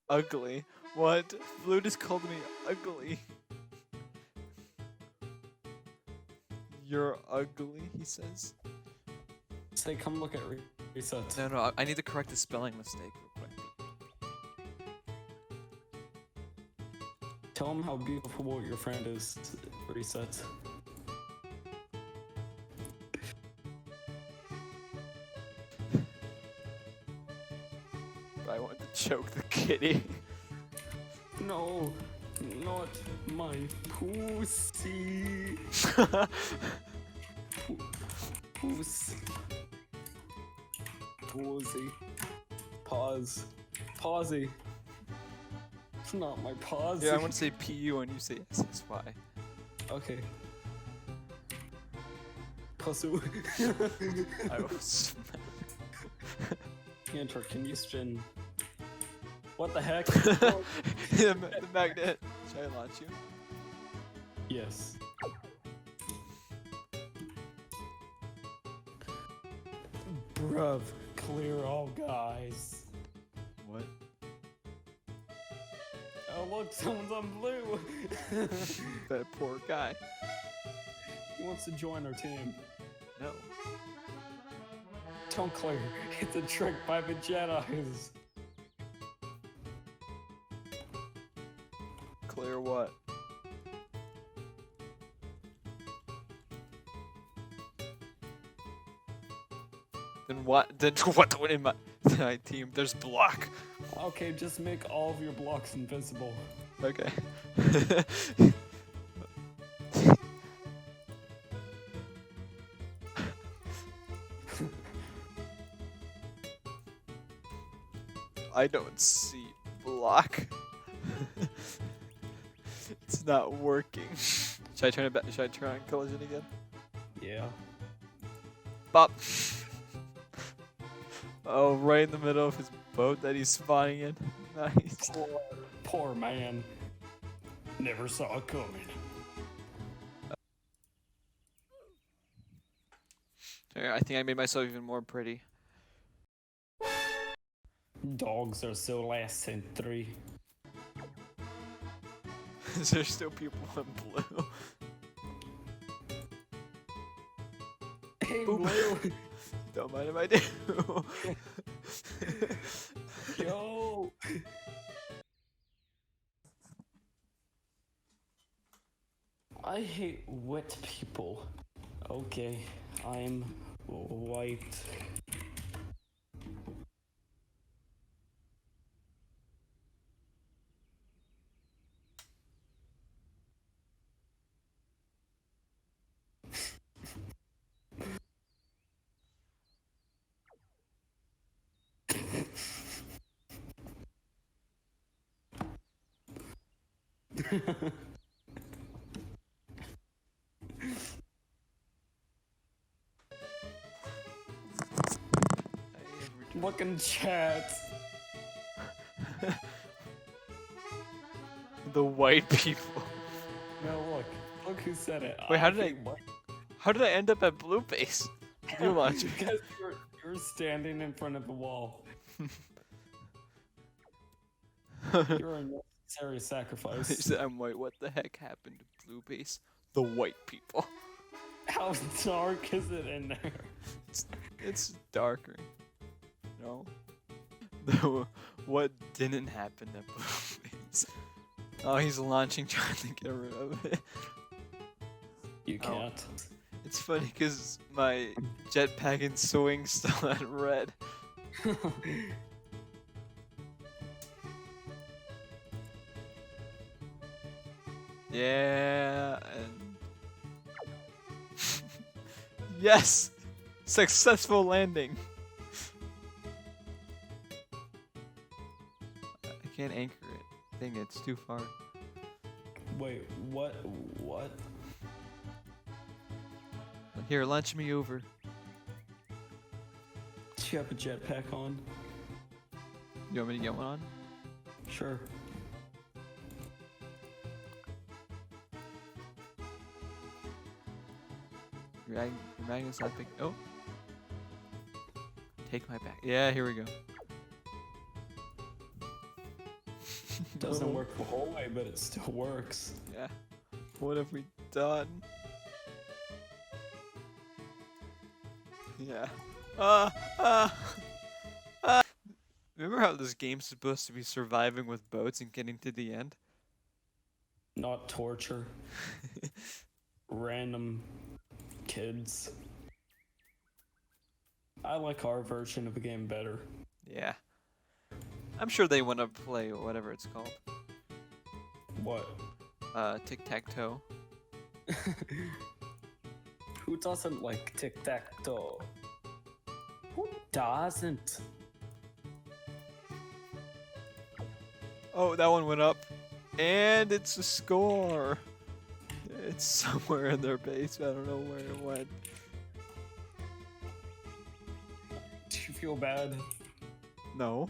ugly. What? Blue just called me ugly. You're ugly, he says. Say, come look at resets. No, I need to correct the spelling mistake real quick. Tell him how beautiful your friend is, resets. I want to choke the kitty. No, not my pussy. Pussy. Pussy. Pause. Pausey. It's not my pause. Yeah, I want to say PU and you say SSY. Okay. Pussy. I will smack. Cantor, can you spin? What the heck? the magnet. Should I launch you? Yes. Bruv, clear all guys. What? Oh look, someone's on blue. That poor guy. He wants to join our team. No. Don't clear. It's a trick by the Jedis. Clear what? Then what? Then what in my team? There's block. Okay, just make all of your blocks invisible. Okay. I don't see block. It's not working. Should I turn it back? Should I turn on collision again? Yeah. Bop. Oh, right in the middle of his boat that he's spawning in. Nice. Poor man. Never saw it coming. Here, I think I made myself even more pretty. Dogs are so last in 3. Is there still people in blue? Hey, Oop. Blue. Don't mind if I do. Yo. I hate wet people. Okay, I'm white. Look in chat. The white people. No, look who said it. Wait, how did hate white- How did I end up at blue base? You launch me. Because you're standing in front of the wall. You're a necessary sacrifice. He said I'm white. What the heck happened to blue base? The white people. How dark is it in there? It's darker. No. No. What didn't happen at blue base? Oh, he's launching, trying to get rid of it. You can't. It's funny because my jetpack and swing still at red. Yeah, and yes, successful landing. I can't anchor it. Dang, it's too far. Wait, what? What? Here, launch me over. Do you have a jetpack on? You want me to get one on? Sure. Your magnet's not big. Oh. Take my back. Yeah, here we go. Doesn't No. work the whole way, but it still works. Yeah. What have we done? Yeah. Remember how this game's supposed to be surviving with boats and getting to the end? Not torture. Random kids. I like our version of the game better. Yeah. I'm sure they want to play whatever it's called. What? Tic-tac-toe. Who doesn't like tic-tac-toe? Who doesn't? Oh, that one went up. And it's a score. It's somewhere in their base. I don't know where it went. Do you feel bad? No.